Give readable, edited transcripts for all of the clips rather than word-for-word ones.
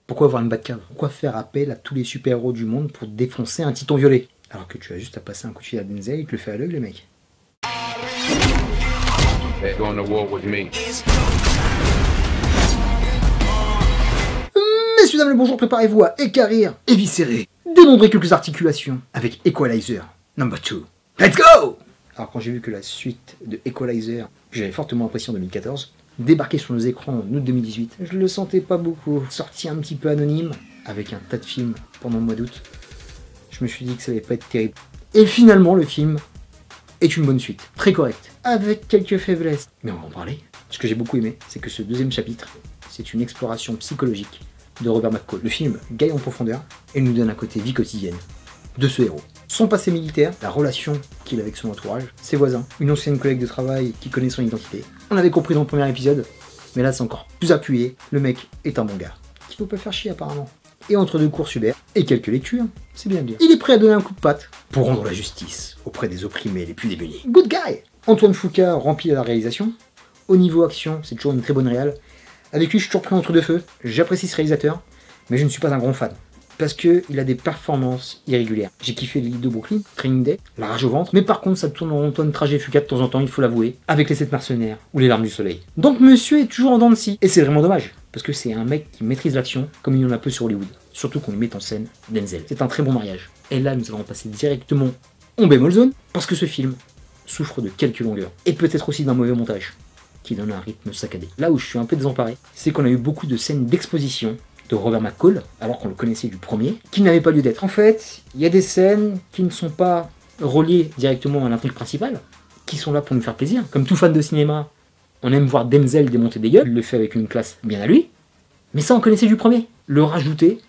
Pourquoi avoir une Batcave? Pourquoi faire appel à tous les super-héros du monde pour défoncer un titan violet? Alors que tu as juste à passer un coup de fil à Denzel et te le fait à l'œil, le mec. They're going to war with me. Messieurs, dames, le bonjour, préparez-vous à équarrir, éviscérer, dénombrer quelques articulations avec Equalizer Number 2. Let's go! Alors quand j'ai vu que la suite de Equalizer, que j'avais fortement apprécié en 2014, débarquait sur nos écrans en août 2018, je le sentais pas beaucoup. Sorti un petit peu anonyme, avec un tas de films pendant le mois d'août, je me suis dit que ça allait pas être terrible. Et finalement, le film est une bonne suite, très correcte, avec quelques faiblesses. Mais on va en parler. Ce que j'ai beaucoup aimé, c'est que ce deuxième chapitre, c'est une exploration psychologique de Robert McCall. Le film gagne en profondeur et nous donne un côté vie quotidienne de ce héros. Son passé militaire, la relation qu'il a avec son entourage, ses voisins, une ancienne collègue de travail qui connaît son identité. On avait compris dans le premier épisode, mais là c'est encore plus appuyé. Le mec est un bon gars, qu'il faut pas faire chier apparemment. Et entre deux cours Hubert et quelques lectures, c'est bien de dire, il est prêt à donner un coup de patte pour rendre la justice auprès des opprimés les plus démunis. Good guy! Antoine Fuqua remplit la réalisation. Au niveau action, c'est toujours une très bonne réal. Avec lui, je suis toujours pris entre deux feux. J'apprécie ce réalisateur, mais je ne suis pas un grand fan. Parce qu'il a des performances irrégulières. J'ai kiffé l'île de Brooklyn, Training Day, La rage au ventre, mais par contre ça tourne en Antoine Trajet Fuqua de temps en temps, il faut l'avouer, avec les 7 mercenaires ou les larmes du soleil. Donc monsieur est toujours en dents de scie, et c'est vraiment dommage, parce que c'est un mec qui maîtrise l'action comme il y en a peu sur Hollywood. Surtout qu'on lui met en scène Denzel. C'est un très bon mariage. Et là nous allons passer directement en bémol zone, parce que ce film souffre de quelques longueurs, et peut-être aussi d'un mauvais montage, qui donne un rythme saccadé. Là où je suis un peu désemparé, c'est qu'on a eu beaucoup de scènes d'exposition de Robert McCall, alors qu'on le connaissait du premier, qui n'avait pas lieu d'être. En fait, il y a des scènes qui ne sont pas reliées directement à l'intrigue principale, qui sont là pour nous faire plaisir. Comme tout fan de cinéma, on aime voir Denzel démonter des gueules, il le fait avec une classe bien à lui, mais ça on connaissait du premier. Le rajouter,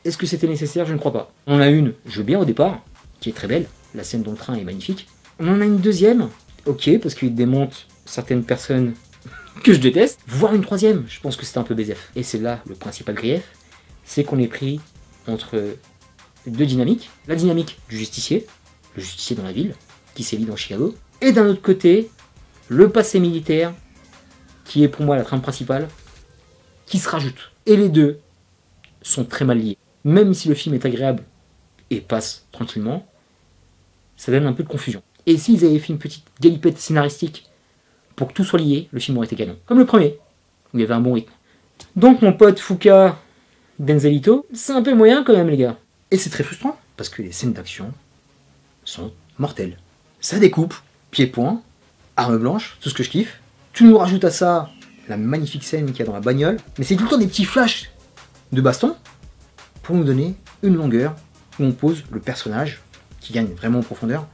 est-ce que c'était nécessaire? Je ne crois pas. On en a une, je veux bien au départ, qui est très belle, la scène dans le train est magnifique. On en a une deuxième, ok, parce qu'il démonte certaines personnes que je déteste, voire une troisième, je pense que c'est un peu BZF. Et c'est là le principal grief, c'est qu'on est pris entre deux dynamiques. La dynamique du justicier, le justicier dans la ville, qui s'élit dans Chicago, et d'un autre côté, le passé militaire, qui est pour moi la trame principale, qui se rajoute. Et les deux sont très mal liés. Même si le film est agréable et passe tranquillement, ça donne un peu de confusion. Et s'ils avaient fait une petite galipette scénaristique pour que tout soit lié, le film aurait été canon. Comme le premier, où il y avait un bon rythme. Donc mon pote Fuqua, Denzelito, c'est un peu moyen quand même les gars. Et c'est très frustrant, parce que les scènes d'action sont mortelles. Ça découpe, pied-point, arme blanche, tout ce que je kiffe. Tu nous rajoutes à ça la magnifique scène qu'il y a dans la bagnole, mais c'est tout le temps des petits flashs de baston pour nous donner une longueur où on pose le personnage qui gagne vraiment en profondeur.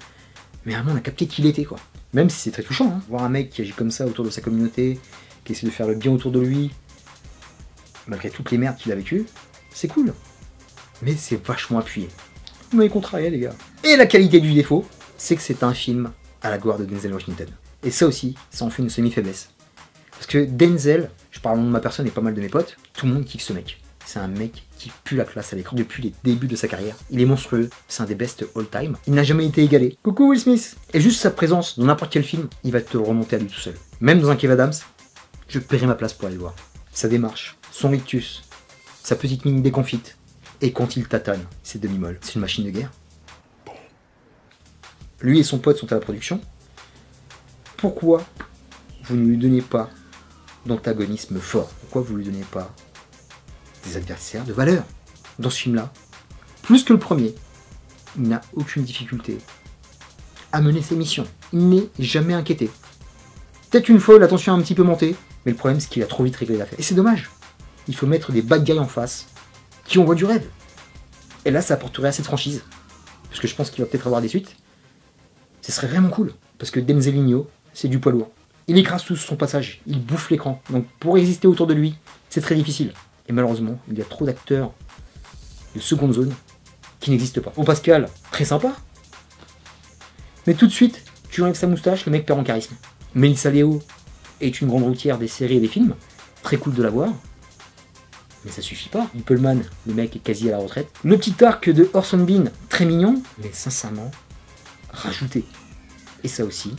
Mais vraiment on a capté qui il était quoi. Même si c'est très touchant, hein. Voir un mec qui agit comme ça autour de sa communauté, qui essaie de faire le bien autour de lui, malgré toutes les merdes qu'il a vécues, c'est cool. Mais c'est vachement appuyé. Vous m'avez contrarié les gars. Et la qualité du défaut, c'est que c'est un film à la gloire de Denzel Washington. Et ça aussi, ça en fait une semi-faiblesse. Parce que Denzel, je parle au nom de ma personne et pas mal de mes potes, tout le monde kiffe ce mec. C'est un mec qui pue la classe à l'écran depuis les débuts de sa carrière. Il est monstrueux, c'est un des best all-time. Il n'a jamais été égalé. Coucou Will Smith. Et juste sa présence dans n'importe quel film, il va te le remonter à lui tout seul. Même dans un Kev Adams, je paierai ma place pour aller le voir. Sa démarche, son rictus, sa petite mine déconfite. Et quand il tâtonne, c'est demi-molle. C'est une machine de guerre. Lui et son pote sont à la production. Pourquoi vous ne lui donnez pas d'antagonisme fort? Pourquoi vous ne lui donnez pas des adversaires de valeur? Dans ce film-là, plus que le premier, il n'a aucune difficulté à mener ses missions. Il n'est jamais inquiété. Peut-être une fois, la tension a un petit peu monté, mais le problème, c'est qu'il a trop vite réglé l'affaire. Et c'est dommage. Il faut mettre des bad guys en face qui envoient du rêve. Et là, ça apporterait à cette franchise. Parce que je pense qu'il va peut-être avoir des suites. Ce serait vraiment cool. Parce que Denzelinho, c'est du poids lourd. Il écrase tout sur son passage. Il bouffe l'écran. Donc pour exister autour de lui, c'est très difficile. Et malheureusement, il y a trop d'acteurs de seconde zone qui n'existent pas. Bon, Pascal, très sympa. Mais tout de suite, tu enlèves sa moustache, le mec perd en charisme. Melissa Leo est une grande routière des séries et des films. Très cool de la voir. Mais ça suffit pas. Hippelman, le mec est quasi à la retraite. Le petit arc de Orson Bean, très mignon, mais sincèrement, rajouté. Et ça aussi,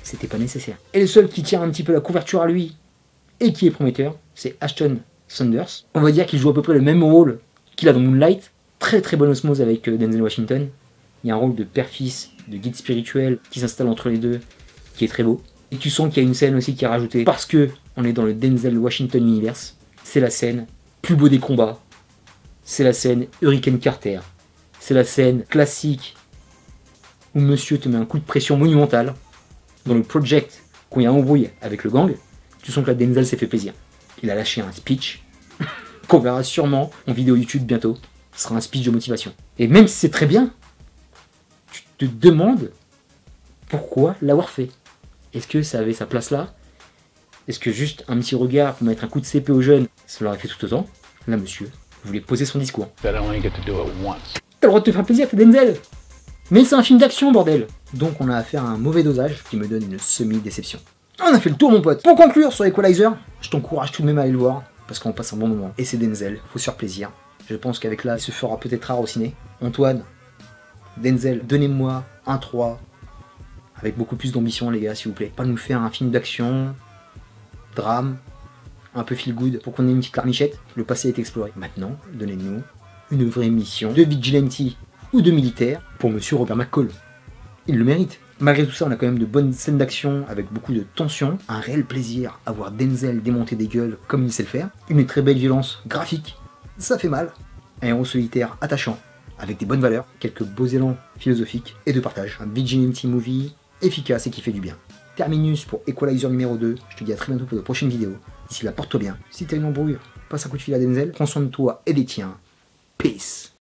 c'était pas nécessaire. Et le seul qui tient un petit peu la couverture à lui, et qui est prometteur, c'est Ashton Saunders. On va dire qu'il joue à peu près le même rôle qu'il a dans Moonlight. Très très bonne osmose avec Denzel Washington. Il y a un rôle de père-fils, de guide spirituel qui s'installe entre les deux, qui est très beau. Et tu sens qu'il y a une scène aussi qui est rajoutée parce que on est dans le Denzel Washington universe. C'est la scène plus beau des combats. C'est la scène Hurricane Carter. C'est la scène classique où monsieur te met un coup de pression monumental. Dans le project, quand il y a un embrouille avec le gang, tu sens que la Denzel s'est fait plaisir. Il a lâché un speech qu'on verra sûrement en vidéo YouTube bientôt. Ce sera un speech de motivation. Et même si c'est très bien, tu te demandes pourquoi l'avoir fait. Est-ce que ça avait sa place là? Est-ce que juste un petit regard pour mettre un coup de CP aux jeunes, ça l'aurait fait tout autant? Là, monsieur voulait poser son discours. That I only get to do it once. T'as le droit de te faire plaisir, t'es Denzel. Mais c'est un film d'action, bordel. Donc on a affaire à un mauvais dosage qui me donne une semi-déception. On a fait le tour, mon pote. Pour conclure sur Equalizer, je t'encourage tout de même à aller le voir, parce qu'on passe un bon moment. Et c'est Denzel, faut se faire plaisir. Je pense qu'avec là, il se fera peut-être rare au ciné. Antoine, Denzel, donnez-moi un 3, avec beaucoup plus d'ambition, les gars, s'il vous plaît. Pas nous faire un film d'action, drame, un peu feel good, pour qu'on ait une petite larmichette. Le passé est exploré. Maintenant, donnez-nous une vraie mission de vigilante ou de militaire pour monsieur Robert McCall. Il le mérite. Malgré tout ça, on a quand même de bonnes scènes d'action avec beaucoup de tension, un réel plaisir à voir Denzel démonter des gueules comme il sait le faire, une très belle violence graphique, ça fait mal, un héros solitaire attachant, avec des bonnes valeurs, quelques beaux élans philosophiques et de partage, un vigilante movie efficace et qui fait du bien. Terminus pour Equalizer numéro 2, je te dis à très bientôt pour de prochaines vidéos. D'ici là, porte-toi bien. Si t'as une embrouille, passe un coup de fil à Denzel, prends soin de toi et des tiens. Peace.